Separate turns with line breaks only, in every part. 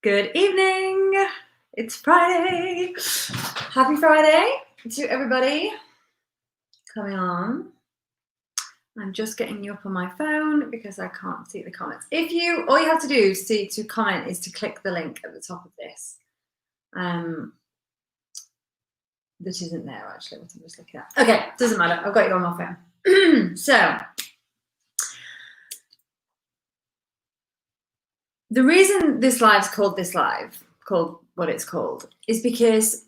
Good evening. It's Friday. Happy Friday to everybody coming on. I'm just getting you up on my phone because I can't see the comments. All you have to do to comment is to click the link at the top of this. That isn't there actually, what I'm just looking at. Okay, doesn't matter. I've got you on my phone. So, the reason this live's called what it's called, is because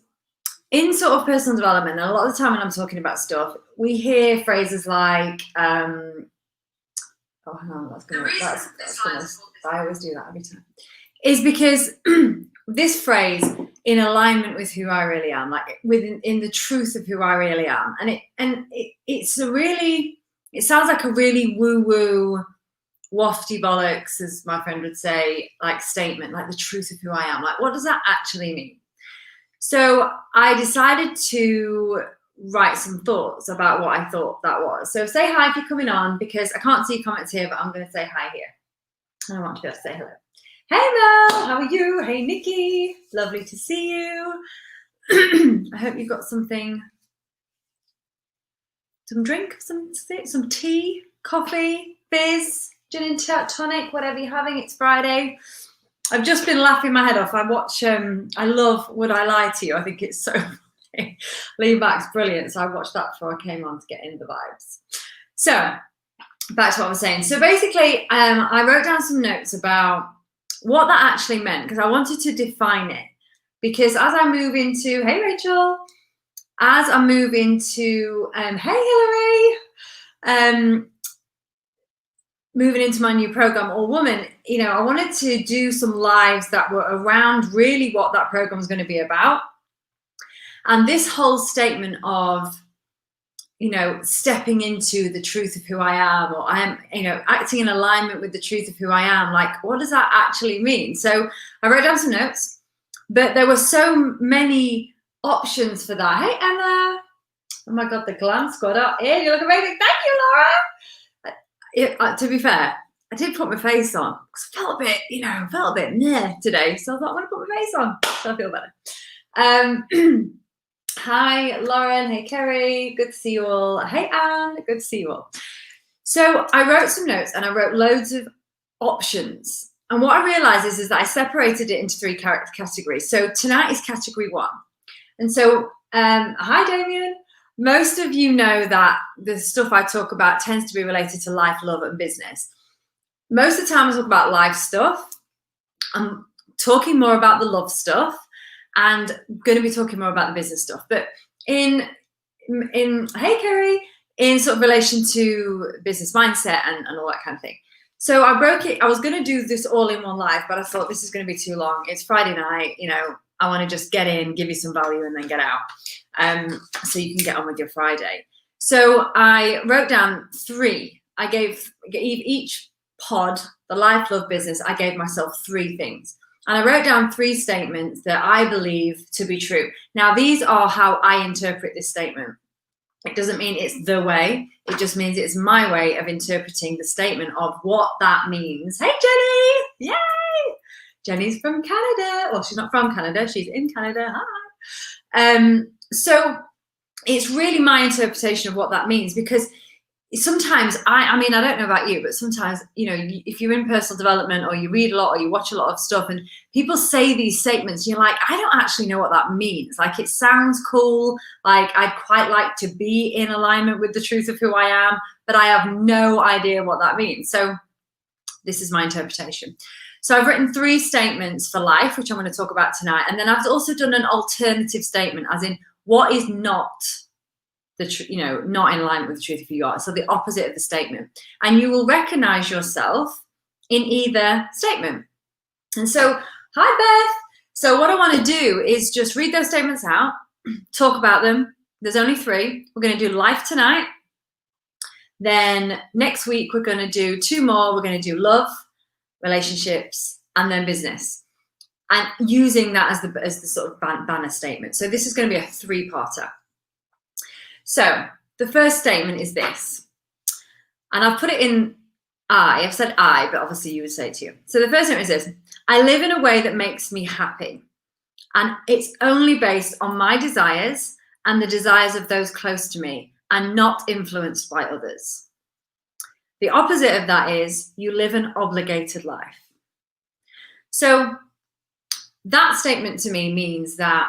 in sort of personal development, and a lot of the time when I'm talking about stuff, we hear phrases like, oh, hang on, I always do that every time. Is because this phrase, in alignment with who I really am, like in the truth of who I really am, it sounds like a really woo-woo, wafty bollocks, as my friend would say, like statement, like the truth of who I am. Like, what does that actually mean? So I decided to write some thoughts about what I thought that was. So say hi if you're coming on, because I can't see comments here, but I'm going to say hi here. And I want to be able to say hello. Hey Mel, how are you? Hey Nikki, lovely to see you. I hope you've got something, some drink, some tea, coffee, fizz, gin and tonic, whatever you're having. It's Friday. I've just been laughing my head off. I watch, I love Would I Lie to You? I think it's so funny. Lee Mack's brilliant. So I watched that before I came on to get into the vibes. So back to what I was saying. So basically, I wrote down some notes about what that actually meant, because I wanted to define it. Because as I move into, hey Rachel, as I move into, hey Hillary, moving into my new program, All Woman, I wanted to do some lives that were around really what that program was going to be about. And this whole statement of, stepping into the truth of who I am, or I am, acting in alignment with the truth of who I am, like, what does that actually mean? So I wrote down some notes, but there were so many options for that. Hey, Emma. Oh my God, the glam squad up here. You look amazing. Thank you, Laura. To be fair, I did put my face on because I felt a bit meh today. So I thought, I'm going to put my face on so I feel better. Hi, Lauren. Hey, Kerry. Good to see you all. Hey, Anne. Good to see you all. So I wrote some notes and I wrote loads of options. And what I realized is that I separated it into three categories. So tonight is category 1. And so, hi, Damien. Most of you know that the stuff I talk about tends to be related to life, love, and business. Most of the time I talk about life stuff. I'm talking more about the love stuff and going to be talking more about the business stuff. But in hey Kerry, in sort of relation to business mindset and all that kind of thing. So I broke it. I was going to do this all in one live, but I thought this is going to be too long. It's Friday night, I want to just get in, give you some value, and then get out. So you can get on with your Friday. So I wrote down 3. I gave each pod, the life, love, business, I gave myself 3 things. And I wrote down 3 statements that I believe to be true. Now, these are how I interpret this statement. It doesn't mean it's the way. It just means it's my way of interpreting the statement of what that means. Hey, Jenny! Yay! Jenny's from Canada. Well, she's not from Canada. She's in Canada. Hi. So it's really my interpretation of what that means, because sometimes I mean, I don't know about you, but sometimes, if you're in personal development or you read a lot or you watch a lot of stuff and people say these statements, you're like, I don't actually know what that means. Like, it sounds cool. Like, I'd quite like to be in alignment with the truth of who I am, but I have no idea what that means. So this is my interpretation. So I've written 3 statements for life, which I'm going to talk about tonight. And then I've also done an alternative statement, as in what is not not in line with the truth of who you are. So the opposite of the statement. And you will recognize yourself in either statement. And so, hi, Beth. So what I want to do is just read those statements out, talk about them. There's only 3. We're going to do life tonight. Then next week, we're going to do 2 more. We're going to do love, relationships, and then business. And using that as the sort of banner statement. So this is going to be a 3-parter. So the first statement is this, and I've put it in I've said I, but obviously you would say it to you. So the first statement is this: I live in a way that makes me happy. And it's only based on my desires and the desires of those close to me and not influenced by others. The opposite of that is you live an obligated life. So that statement to me means that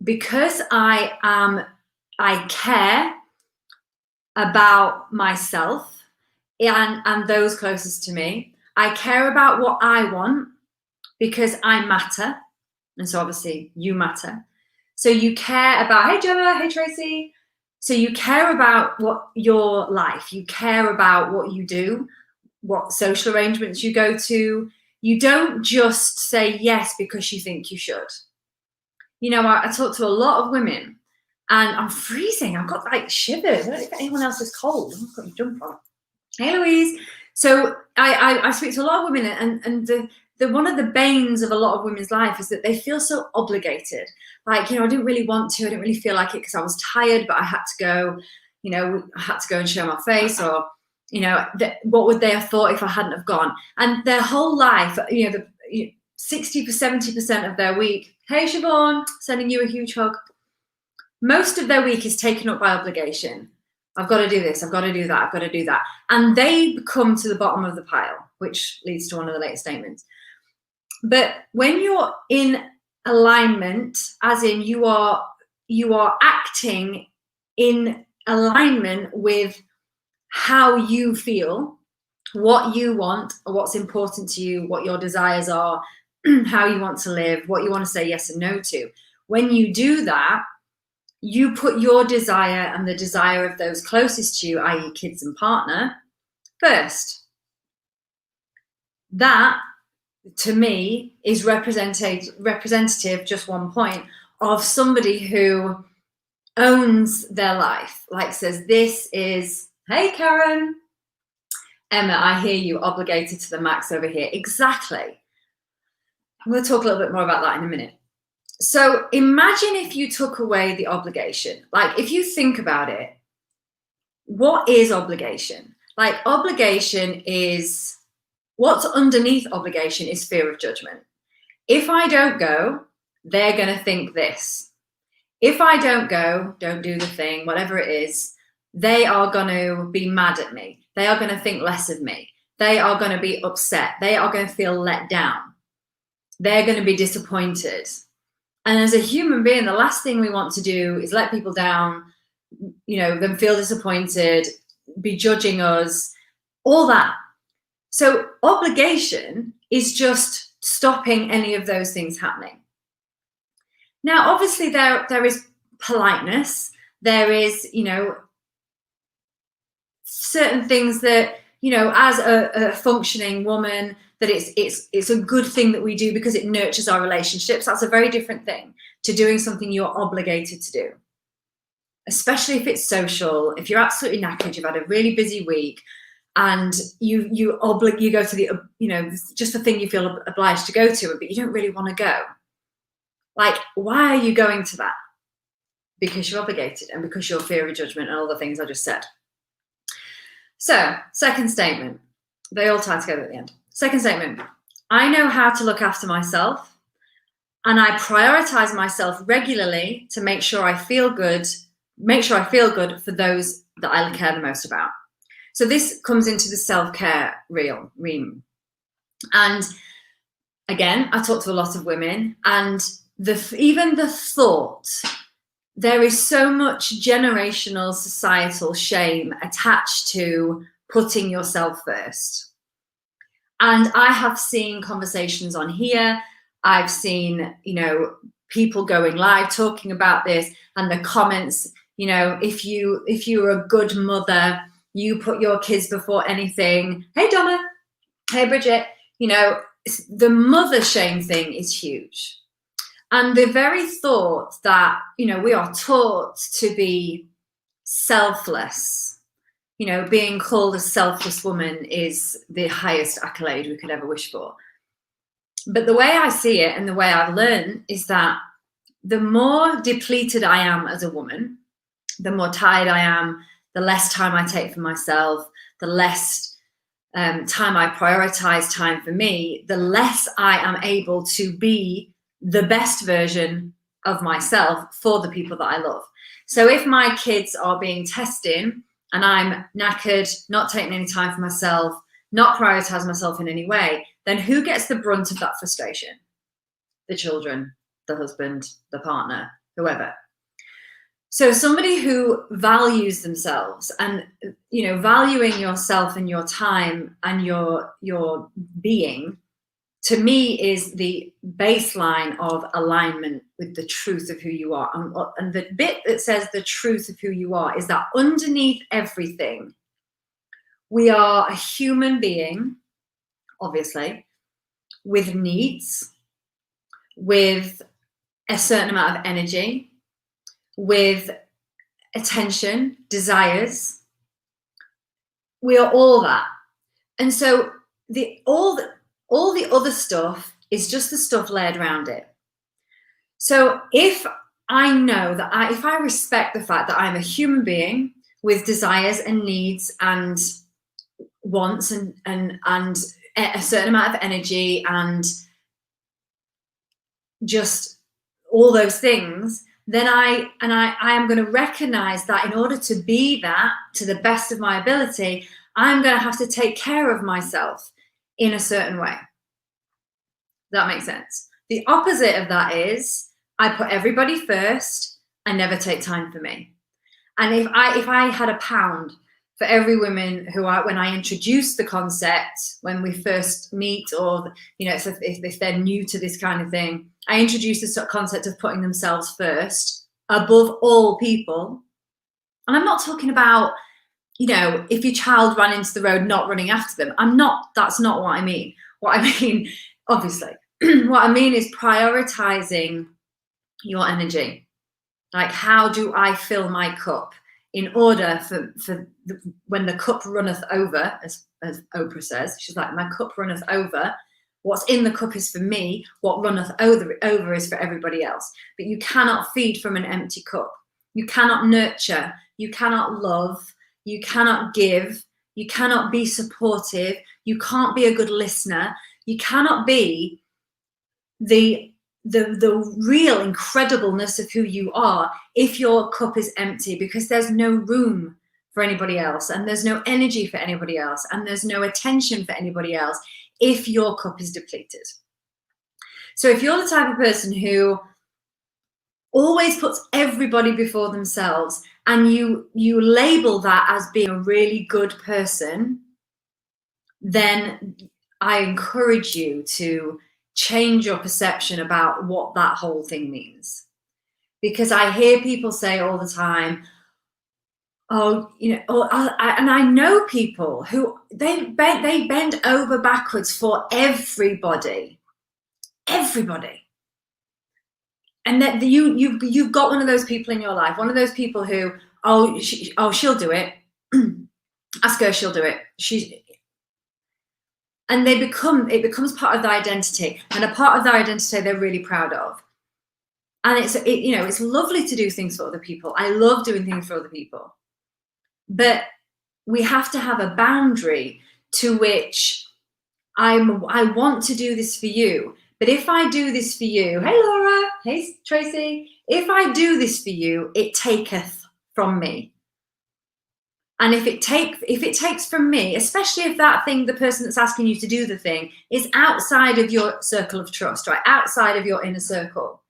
because I care about myself and those closest to me, I care about what I want because I matter. And so obviously you matter. So you care about, hey Gemma, hey Tracy. So you care about what your life, you care about what you do, what social arrangements you go to. You don't just say yes because you think you should. You know, I talk to a lot of women and I'm freezing. I've got like shivers. I don't know if anyone else is cold. I've got my jumper on. Hey Louise. So I speak to a lot of women and the one of the banes of a lot of women's life is that they feel so obligated. Like, you know, I didn't really want to, I didn't really feel like it because I was tired, but I had to go, you know, I had to go and show my face, or, you know, what would they have thought if I hadn't have gone? And their whole life, you know, 60 to 70% of their week, hey Siobhan, sending you a huge hug. Most of their week is taken up by obligation. I've got to do this, I've got to do that, I've got to do that. And they come to the bottom of the pile, which leads to one of the later statements. But when you're in alignment, as in you are acting in alignment with how you feel, what you want, or what's important to you, what your desires are, how you want to live, what you want to say yes and no to. When you do that, you put your desire and the desire of those closest to you, i.e. kids and partner, first. That, to me, is representative, just one point, of somebody who owns their life, like says, this is, hey Karen, Emma, I hear you, obligated to the max over here. Exactly. I'm going to talk a little bit more about that in a minute. So imagine if you took away the obligation. Like, if you think about it, what is obligation? Like, obligation is, what's underneath obligation is fear of judgment. If I don't go, they're going to think this. If I don't go, don't do the thing, whatever it is, they are going to be mad at me. They are going to think less of me. They are going to be upset. They are going to feel let down. They're going to be disappointed. And as a human being, the last thing we want to do is let people down, you know, them feel disappointed, be judging us, all that. So obligation is just stopping any of those things happening. Now, obviously, there is politeness. There is, you know, certain things that, you know, as a functioning woman, that it's a good thing that we do because it nurtures our relationships. That's a very different thing to doing something you're obligated to do, especially if it's social. If you're absolutely knackered, you've had a really busy week, and you go to the, you know, just the thing you feel obliged to go to, but you don't really want to go. Like, why are you going to that? Because you're obligated and because you're fear of judgment and all the things I just said. So, second statement, they all tie together at the end. Second statement, I know how to look after myself, and I prioritize myself regularly to make sure I feel good for those that I care the most about. So this comes into the self-care realm. And again, I talk to a lot of women, and even the thought, there is so much generational societal shame attached to putting yourself first. And I have seen conversations on here. I've seen, you know, people going live talking about this, and the comments, you know, if you're a good mother, you put your kids before anything. Hey Donna, hey Bridget, you know, the mother shame thing is huge. And the very thought that, you know, we are taught to be selfless, you know, being called a selfless woman is the highest accolade we could ever wish for. But the way I see it and the way I've learned is that the more depleted I am as a woman, the more tired I am, the less time I take for myself, the less time I prioritize time for me, the less I am able to be the best version of myself for the people that I love. So if my kids are being tested and I'm knackered, not taking any time for myself, not prioritize myself in any way, then who gets the brunt of that frustration? The children, the husband, the partner, whoever. So somebody who values themselves and, you know, valuing yourself and your time and your being, to me, is the baseline of alignment with the truth of who you are. And the bit that says the truth of who you are is that underneath everything, we are a human being, obviously, with needs, with a certain amount of energy, with attention, desires. We are all that. And so all the other stuff is just the stuff layered around it. So if I know that if I respect the fact that I'm a human being with desires and needs and wants and a certain amount of energy and just all those things, then I am going to recognize that in order to be that to the best of my ability, I'm going to have to take care of myself in a certain way. That makes sense. The opposite of that is I put everybody first and never take time for me. And if I had £1 for every woman when I introduce the concept, when we first meet, or, you know, if they're new to this kind of thing, I introduce this concept of putting themselves first above all people. And I'm not talking about, you know, if your child ran into the road, not running after them. That's not what I mean. What I mean, obviously, what I mean is prioritizing your energy. Like, how do I fill my cup in order for when the cup runneth over, as Oprah says, she's like, my cup runneth over. What's in the cup is for me. What runneth over is for everybody else. But you cannot feed from an empty cup. You cannot nurture. You cannot love. You cannot give. You cannot be supportive. You can't be a good listener. You cannot be the real incredibleness of who you are if your cup is empty, because there's no room for anybody else, and there's no energy for anybody else, and there's no attention for anybody else if your cup is depleted. So if you're the type of person who always puts everybody before themselves, and you label that as being a really good person, then I encourage you to change your perception about what that whole thing means. Because I hear people say all the time, oh, you know, and I know people who they bend over backwards for everybody, and that you've got one of those people in your life, one of those people who, she'll do it. Ask her, she'll do it. And it becomes part of their identity, and a part of their identity they're really proud of. And it's lovely to do things for other people. I love doing things for other people. But we have to have a boundary to which I want to do this for you. But if I do this for you, hey Laura, hey Tracy, if I do this for you, it taketh from me. And if it takes from me, especially if that thing, the person that's asking you to do the thing, is outside of your circle of trust, right? Outside of your inner circle.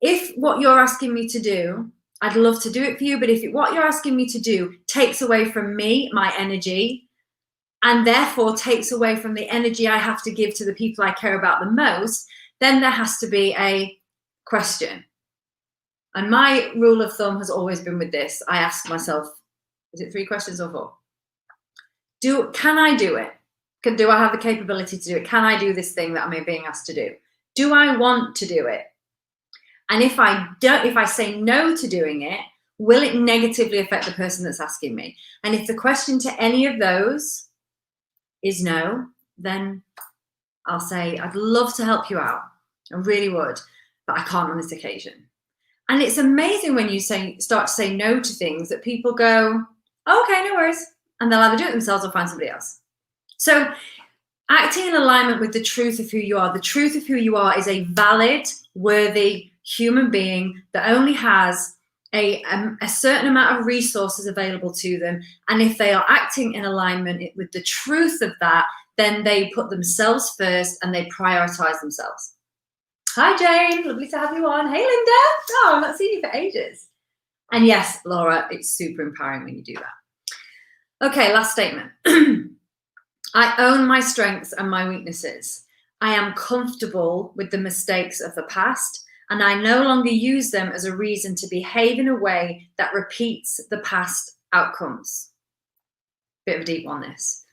If what you're asking me to do, I'd love to do it for you, but if what you're asking me to do takes away from me, my energy, and therefore takes away from the energy I have to give to the people I care about the most, then there has to be a question. And my rule of thumb has always been with this. I ask myself, is it 3 questions or 4? Can I do it? Do I have the capability to do it? Can I do this thing that I'm being asked to do? Do I want to do it? And if I say no to doing it, will it negatively affect the person that's asking me? And if the question to any of those is no, then I'll say, I'd love to help you out. I really would, but I can't on this occasion. And it's amazing when you start to say no to things that people go, oh, okay, no worries. And they'll either do it themselves or find somebody else. So acting in alignment with the truth of who you are. The truth of who you are is a valid, worthy human being that only has a certain amount of resources available to them. And if they are acting in alignment with the truth of that, then they put themselves first and they prioritize themselves. Hi, Jane. Lovely to have you on. Hey, Linda. Oh, I've not seen you for ages. And yes, Laura, it's super empowering when you do that. Okay, last statement. I own my strengths and my weaknesses. I am comfortable with the mistakes of the past, and I no longer use them as a reason to behave in a way that repeats the past outcomes. Bit of a deep one, this.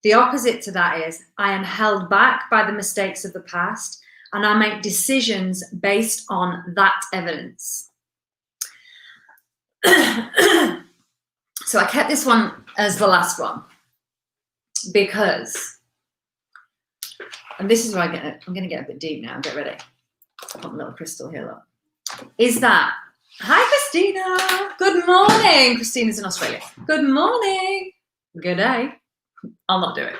The opposite to that is I am held back by the mistakes of the past, and I make decisions based on that evidence. So I kept this one as the last one because, and this is where I'm going to get a bit deep now. Get ready. I'll put a little crystal here. Look. Is that, hi, Christina. Good morning. Christina's in Australia. Good morning. Good day. I'll not do it.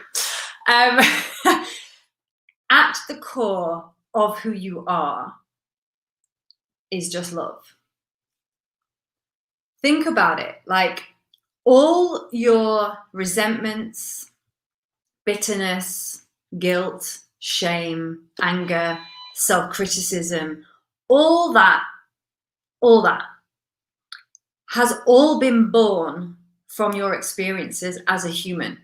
At the core of who you are is just love. Think about it. Like all your resentments, bitterness, guilt, shame, anger, self-criticism, all that has all been born from your experiences as a human.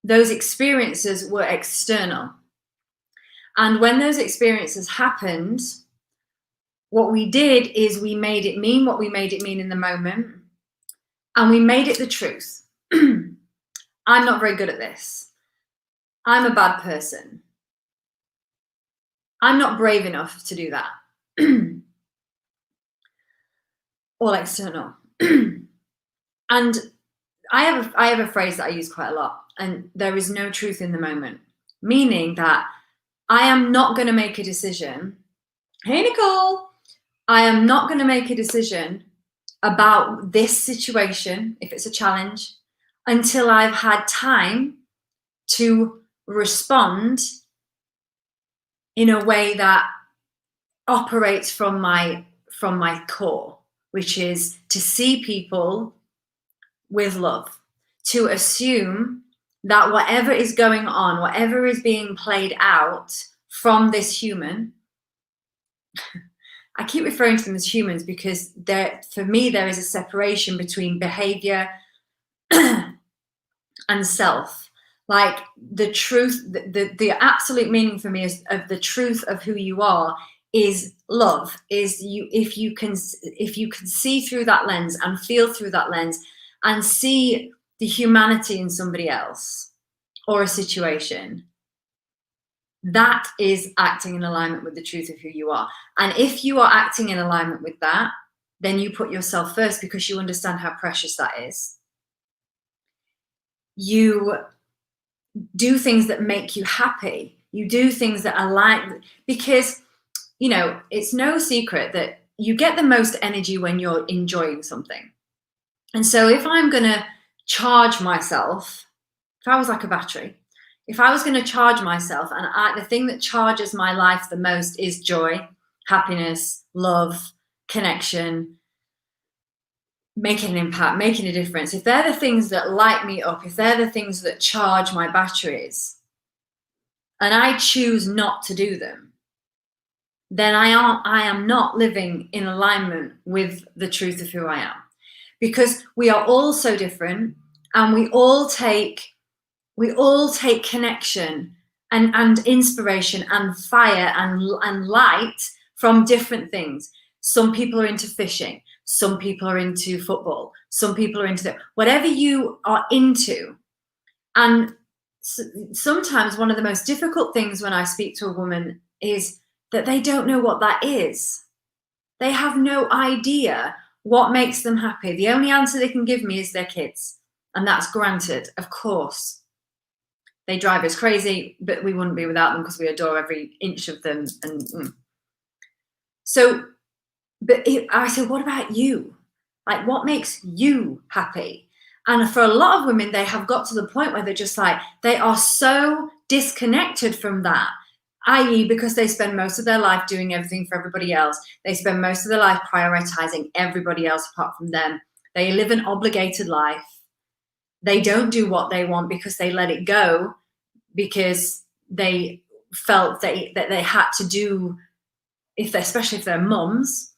Those experiences were external. And when those experiences happened, what we did is we made it mean what we made it mean in the moment, and we made it the truth. I'm not very good at this. I'm a bad person. I'm not brave enough to do that. All external. And I have a phrase that I use quite a lot, and there is no truth in the moment, meaning that I am not going to make a decision. Hey, Nicole. I am not going to make a decision about this situation, if it's a challenge, until I've had time to respond in a way that operates from my core, which is to see people with love, to assume that whatever is going on, whatever is being played out from this human, I keep referring to them as humans because for me, there is a separation between behavior and self. Like the truth, the absolute meaning for me is of the truth of who you are is love. Is you if you can see through that lens and feel through that lens and see the humanity in somebody else or a situation, that is acting in alignment with the truth of who you are. And if you are acting in alignment with that, then you put yourself first because you understand how precious that is. You do things that make you happy. You do things that align, because, you know, it's no secret that you get the most energy when you're enjoying something. And so if I'm going to charge myself, if I was like a battery, if I was going to charge myself, and the thing that charges my life the most is joy, happiness, love, connection, making an impact, making a difference. If they're the things that light me up, if they're the things that charge my batteries, and I choose not to do them, then I am not living in alignment with the truth of who I am. Because we are all so different, and we all take connection and inspiration and fire and light from different things. Some people are into fishing. Some people are into football. Some people are into whatever you are into. And sometimes one of the most difficult things when I speak to a woman is that they don't know what that is. They have no idea what makes them happy. The only answer they can give me is their kids. And that's granted, of course. They drive us crazy, but we wouldn't be without them because we adore every inch of them. So, but I said, what about you? Like, what makes you happy? And for a lot of women, they have got to the point where they're just like, they are so disconnected from that, i.e. because they spend most of their life doing everything for everybody else. They spend most of their life prioritizing everybody else apart from them. They live an obligated life. They don't do what they want because they let it go, because they felt that they had to do, especially if they're mums,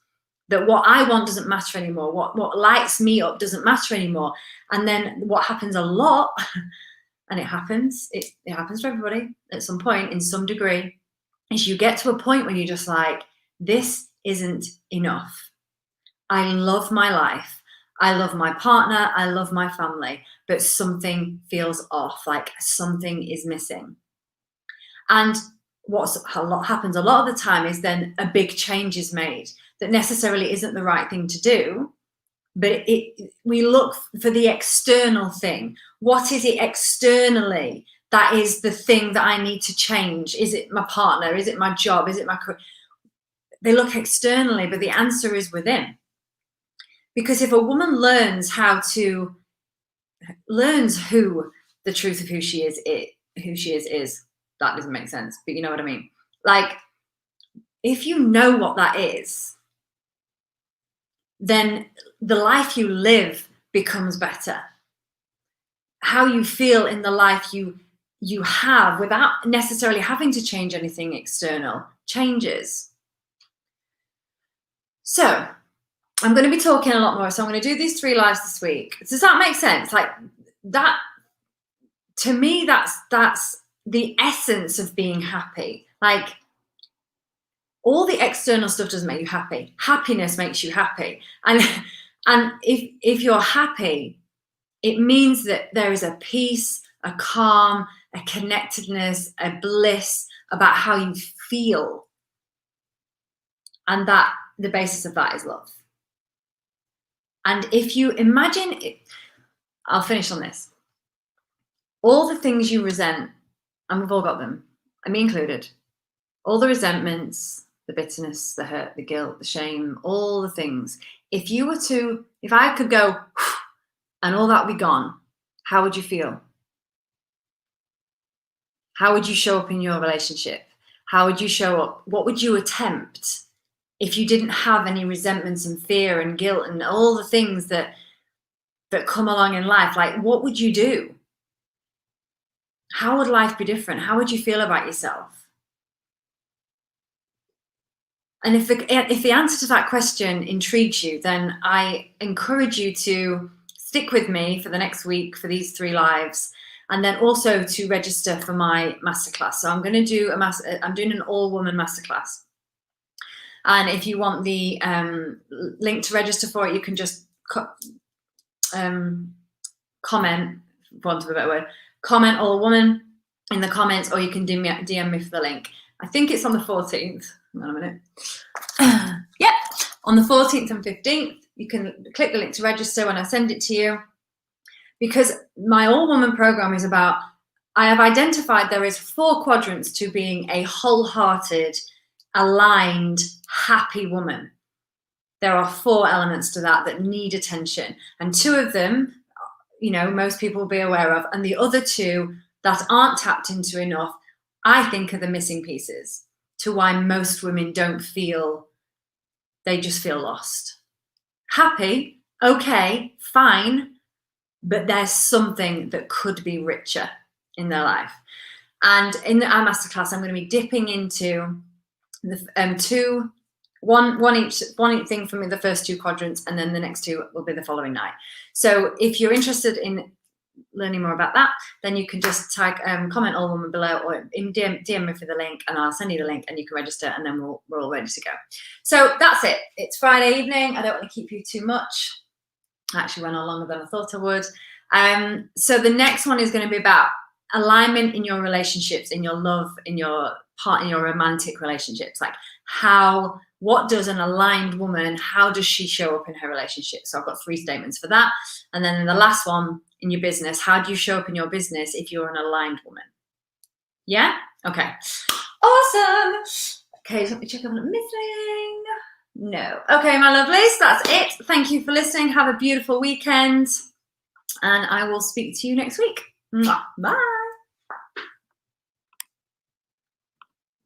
that what I want doesn't matter anymore. What lights me up doesn't matter anymore. And then what happens a lot, and it happens to everybody at some point in some degree, is you get to a point when you're just like, this isn't enough. I love my life. I love my partner. I love my family, but something feels off, like something is missing. And what happens a lot of the time is then a big change is made that necessarily isn't the right thing to do, but we look for the external thing. What is it externally that is the thing that I need to change? Is it my partner? Is it my job? Is it my career? They look externally, but the answer is within. Because if a woman learns who the truth of who she is, that doesn't make sense, but you know what I mean? Like, if you know what that is, then the life you live becomes better. How you feel in the life you have without necessarily having to change anything external changes. So I'm going to be talking a lot more. So I'm going to do these 3 lives this week. Does that make sense? Like that, to me, that's the essence of being happy. Like, all the external stuff doesn't make you happy. Happiness makes you happy. And if you're happy, it means that there is a peace, a calm, a connectedness, a bliss about how you feel. And that the basis of that is love. And if you imagine it, I'll finish on this. All the things you resent, and we've all got them, and me included, all the resentments, the bitterness, the hurt, the guilt, the shame, all the things. If I could go and all that would be gone, how would you feel? How would you show up in your relationship? How would you show up? What would you attempt if you didn't have any resentments and fear and guilt and all the things that come along in life? Like, what would you do? How would life be different? How would you feel about yourself? And if the answer to that question intrigues you, then I encourage you to stick with me for the next week for these 3 lives, and then also to register for my masterclass. So I'm going to do I'm doing an all-woman masterclass. And if you want the link to register for it, you can just comment, for want of a better word, comment all woman in the comments, or you can DM me for the link. I think it's on the 14th. Hang on a minute. Yep, on the 14th and 15th, you can click the link to register when I send it to you. Because my all-woman program is about, I have identified there is 4 quadrants to being a wholehearted, aligned, happy woman. There are 4 elements to that need attention. And 2 of them, most people will be aware of. And the other 2 that aren't tapped into enough, I think, are the missing pieces to why most women don't feel, they just feel lost. Happy, okay, fine, but there's something that could be richer in their life. And in our masterclass, I'm going to be dipping into the one each thing for me, the first 2 quadrants, and then the next 2 will be the following night. So if you're interested in learning more about that, then you can just tag comment all woman below, or DM me for the link, and I'll send you the link and you can register, and then we're all ready to go. So that's it. It's Friday evening. I don't want to keep you too much. I actually went on longer than I thought I would. So the next one is going to be about alignment in your relationships, in your love, in your romantic relationships. Like, what does an aligned woman, how does she show up in her relationship? So I've got 3 statements for that. And then the last one, in your business, how do you show up in your business if you're an aligned woman? Yeah? Okay. Awesome. Okay, so let me check if I'm not missing. No. Okay, my lovelies, that's it. Thank you for listening. Have a beautiful weekend. And I will speak to you next week. Mwah. Bye.